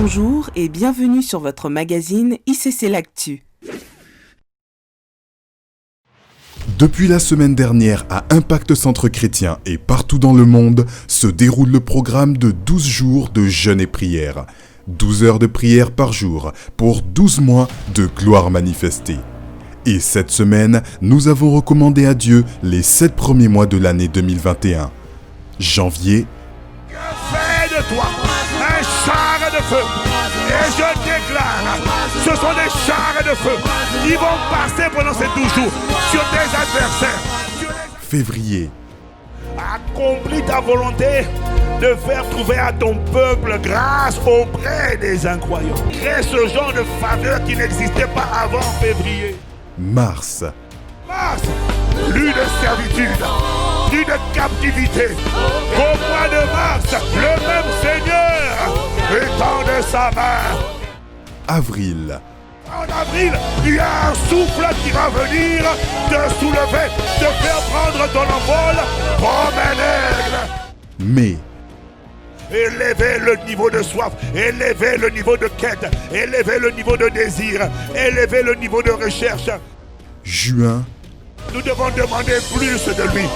Bonjour et bienvenue sur votre magazine ICC L'Actu. Depuis la semaine dernière à Impact Centre Chrétien et partout dans le monde se déroule le programme de 12 jours de jeûne et prière. 12 heures de prière par jour pour 12 mois de gloire manifestée. Et cette semaine, nous avons recommandé à Dieu les 7 premiers mois de l'année 2021. Janvier. Que fait de toi un char de feu? Et je déclare, ce sont des chars de feu qui vont passer pendant ces 12 jours sur tes adversaires. Février. Accomplis ta volonté de faire trouver à ton peuple grâce auprès des incroyants. Crée ce genre de faveur qui n'existait pas avant février. Mars. Mars, plus de servitude, plus de captivité. Au mois de mars, le même Seigneur étend de sa main. Avril. En avril, il y a un souffle qui va venir te soulever, te faire prendre ton envol comme un aigle. Mai. Élevez le niveau de soif, élevez le niveau de quête, élevez le niveau de désir, élevez le niveau de recherche. Juin. Nous devons demander plus de lui.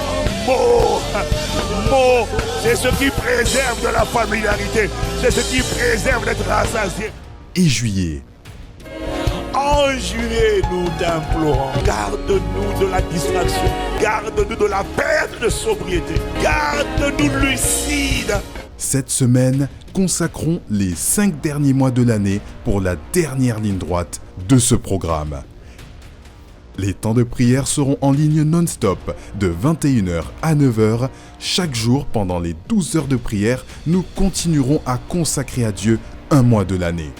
Mot, c'est ce qui préserve de la familiarité, c'est ce qui préserve d'être rassasié. Et juillet. En juillet, nous t'implorons, garde-nous de la distraction, garde-nous de la perte de sobriété, garde-nous lucides. Cette semaine, consacrons les 5 derniers mois de l'année pour la dernière ligne droite de ce programme. Les temps de prière seront en ligne non-stop de 21h à 9h. Chaque jour, pendant les 12 heures de prière, nous continuerons à consacrer à Dieu un mois de l'année.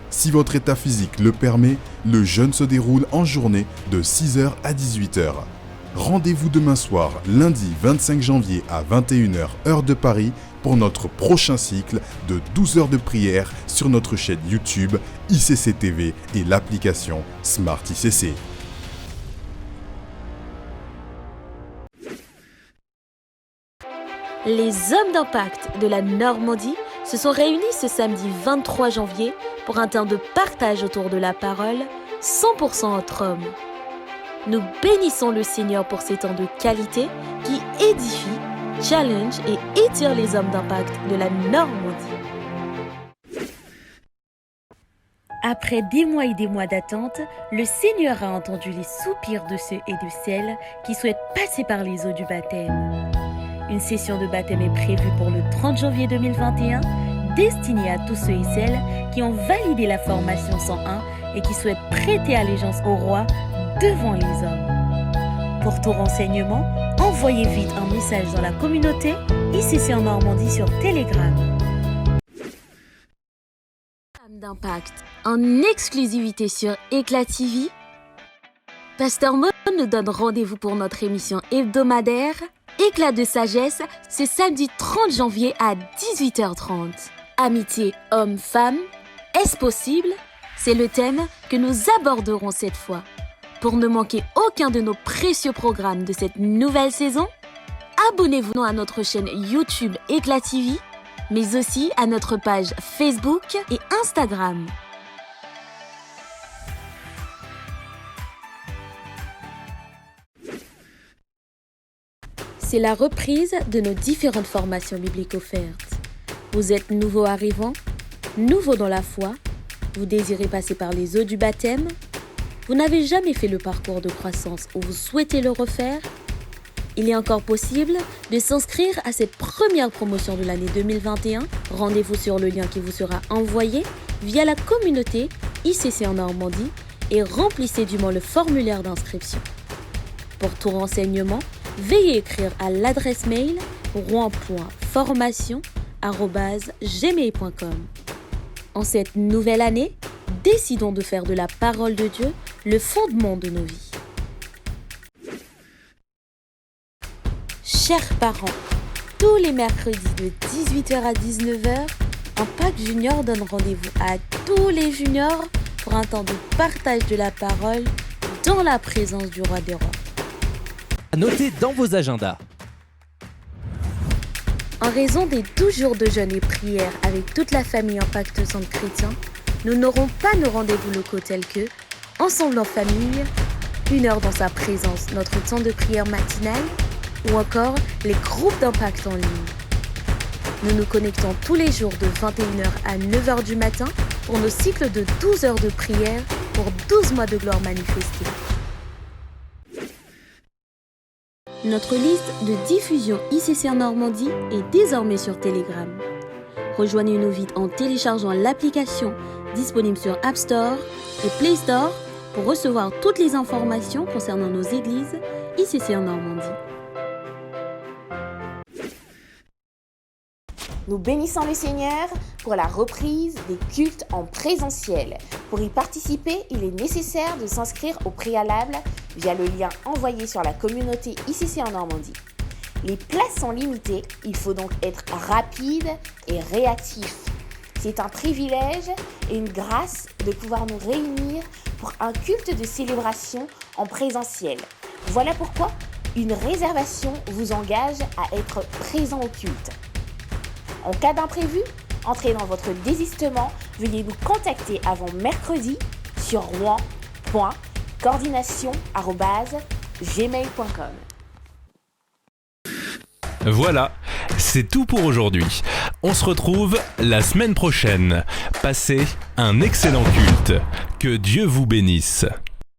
Si votre état physique le permet, le jeûne se déroule en journée de 6h à 18h. Rendez-vous demain soir, lundi 25 janvier à 21h heure de Paris pour notre prochain cycle de 12 heures de prière sur notre chaîne YouTube ICC TV et l'application Smart ICC. Les hommes d'impact de la Normandie se sont réunis ce samedi 23 janvier pour un temps de partage autour de la parole 100% entre hommes. Nous bénissons le Seigneur pour ces temps de qualité qui édifient, challenge et étirent les hommes d'impact de la Normandie. Après des mois et des mois d'attente, le Seigneur a entendu les soupirs de ceux et de celles qui souhaitent passer par les eaux du baptême. Une session de baptême est prévue pour le 30 janvier 2021, destinée à tous ceux et celles qui ont validé la formation 101 et qui souhaitent prêter allégeance au roi devant les hommes. Pour tout renseignement, envoyez vite un message dans la communauté ICC en Normandie sur Telegram. D'impact en exclusivité sur Éclat TV. Pasteur Mo nous donne rendez-vous pour notre émission hebdomadaire Éclat de sagesse ce samedi 30 janvier à 18h30. Amitié homme-femme, est-ce possible? C'est le thème que nous aborderons cette fois. Pour ne manquer aucun de nos précieux programmes de cette nouvelle saison, abonnez-vous à notre chaîne YouTube Éclat TV, mais aussi à notre page Facebook et Instagram. C'est la reprise de nos différentes formations bibliques offertes. Vous êtes nouveau arrivant, nouveau dans la foi, vous désirez passer par les eaux du baptême, vous n'avez jamais fait le parcours de croissance ou vous souhaitez le refaire, il est encore possible de s'inscrire à cette première promotion de l'année 2021. Rendez-vous sur le lien qui vous sera envoyé via la communauté ICC en Normandie et remplissez dûment le formulaire d'inscription. Pour tout renseignement, veuillez écrire à l'adresse mail rouen.formation@gmail.com. En cette nouvelle année, décidons de faire de la parole de Dieu le fondement de nos vies. Chers parents, tous les mercredis de 18h à 19h, Impact Junior donne rendez-vous à tous les juniors pour un temps de partage de la parole dans la présence du roi des rois. Notez dans vos agendas. En raison des 12 jours de jeûne et prière avec toute la famille Impact Centre Chrétien, nous n'aurons pas nos rendez-vous locaux tels que Ensemble en famille, 1 heure dans sa présence, notre temps de prière matinale, ou encore les groupes d'impact en ligne. Nous nous connectons tous les jours de 21h à 9h du matin pour nos cycles de 12 heures de prière pour 12 mois de gloire manifestée. Notre liste de diffusion ICC en Normandie est désormais sur Telegram. Rejoignez-nous vite en téléchargeant l'application disponible sur App Store et Play Store pour recevoir toutes les informations concernant nos églises ICC en Normandie. Nous bénissons le Seigneur pour la reprise des cultes en présentiel. Pour y participer, il est nécessaire de s'inscrire au préalable via le lien envoyé sur la communauté ICC en Normandie. Les places sont limitées, il faut donc être rapide et réactif. C'est un privilège et une grâce de pouvoir nous réunir pour un culte de célébration en présentiel. Voilà pourquoi une réservation vous engage à être présent au culte. En cas d'imprévu, entrez dans votre désistement, veuillez nous contacter avant mercredi sur rouen.coordination@gmail.com. Voilà, c'est tout pour aujourd'hui. On se retrouve la semaine prochaine. Passez un excellent culte. Que Dieu vous bénisse.